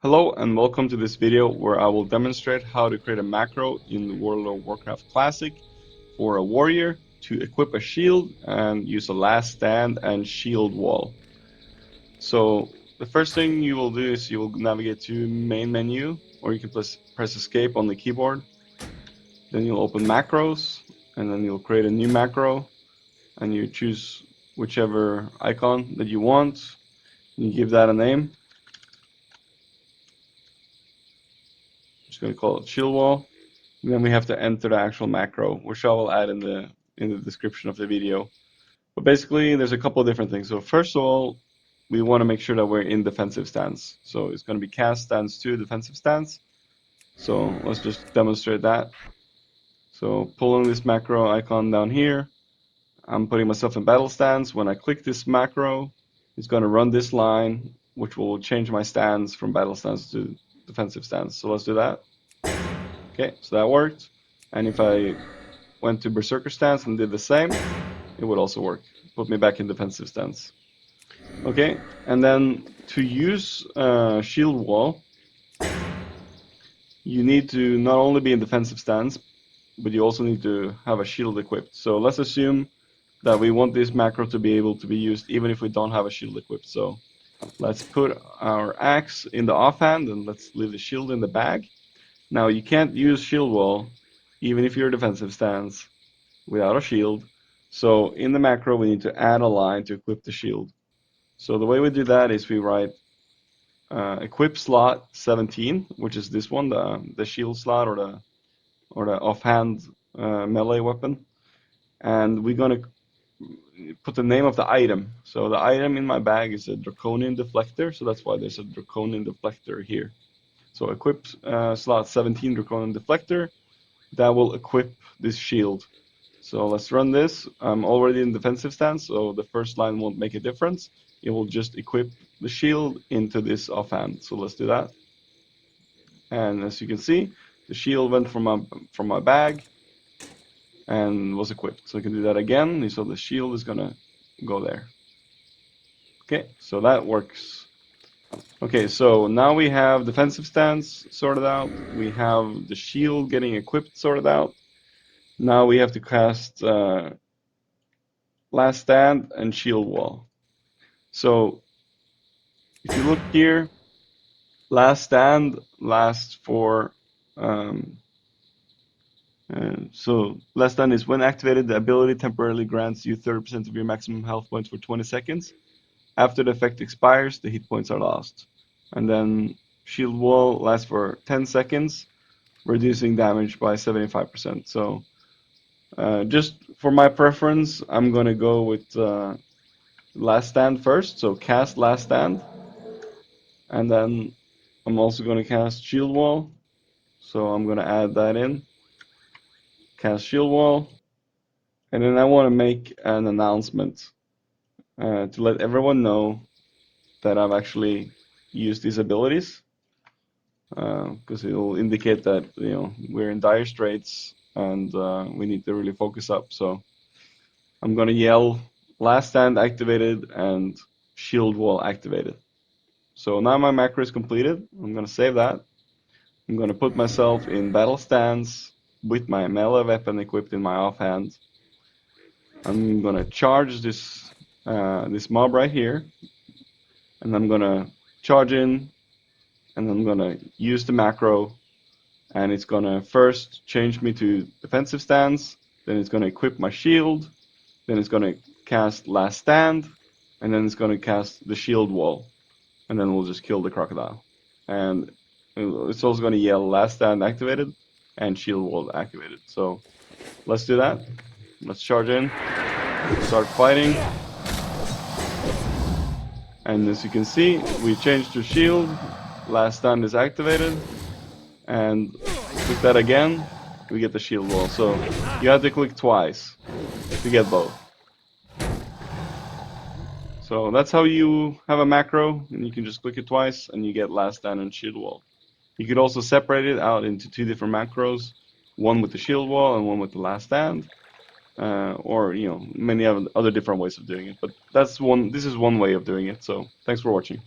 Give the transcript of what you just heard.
Hello and welcome to this video where I will demonstrate how to create a macro in World of Warcraft Classic for a warrior to equip a shield and use a last stand and shield wall. So the first thing you will do is you will navigate to main menu, or you can press escape on the keyboard. Then you'll open macros and then you'll create a new macro and you choose whichever icon that you want. You give that a name. Just going to call it shield wall. And then we have to enter the actual macro, which I will add in the description of the video. But basically, there's a couple of different things. So first of all, we want to make sure that we're in defensive stance. So it's going to be cast stance to defensive stance. So let's just demonstrate that. So pulling this macro icon down here, I'm putting myself in battle stance. When I click this macro, it's going to run this line, which will change my stance from battle stance to defensive stance. So let's do that. Okay, so that worked. And if I went to berserker stance and did the same, it would also work. Put me back in defensive stance. Okay, and then to use shield wall, you need to not only be in defensive stance, but you also need to have a shield equipped. So let's assume that we want this macro to be able to be used even if we don't have a shield equipped. So let's put our axe in the offhand and let's leave the shield in the bag. Now you can't use shield wall even if you're defensive stance without a shield. So in the macro we need to add a line to equip the shield. So the way we do that is we write equip slot 17, which is this one, the shield slot or the offhand melee weapon, and we're gonna put the name of the item. So the item in my bag is a Draconian Deflector, so that's why there's a Draconian Deflector here. So equip slot 17 Draconian Deflector, that will equip this shield. So let's run this. I'm already in defensive stance, so the first line won't make a difference. It will just equip the shield into this offhand. So let's do that. And as you can see, the shield went from my bag and was equipped. So I can do that again. So the shield is gonna go there. Okay, so that works. Okay, so now we have defensive stance sorted out. We have the shield getting equipped sorted out. Now we have to cast last stand and shield wall. So if you look here, last stand lasts for so last stand is when activated, the ability temporarily grants you 30% of your maximum health points for 20 seconds. After the effect expires, the hit points are lost. And then shield wall lasts for 10 seconds, reducing damage by 75%. So just for my preference, I'm gonna go with last stand first. So cast last stand, and then I'm also gonna cast shield wall. So I'm gonna add that in. Cast shield wall, and then I want to make an announcement to let everyone know that I've actually used these abilities, because it will indicate that we're in dire straits and we need to really focus up. So I'm gonna yell last stand activated and shield wall activated. So now my macro is completed. I'm gonna save that. I'm gonna put myself in battle stance with my melee weapon equipped in my offhand. I'm gonna charge this this mob right here, and I'm gonna charge in, and I'm gonna use the macro, and it's gonna first change me to defensive stance, then it's gonna equip my shield, then it's gonna cast last stand, and then it's gonna cast the shield wall, and then we'll just kill the crocodile. And it's also gonna yell last stand activated and shield wall activated. So let's do that. Let's charge in, start fighting. And as you can see, we changed to shield, last stand is activated, and click that again, we get the shield wall. So you have to click twice to get both. So that's how you have a macro, and you can just click it twice and you get last stand and shield wall. You could also separate it out into two different macros, one with the shield wall and one with the last stand, or many other different ways of doing it. But this is one way of doing it. So thanks for watching.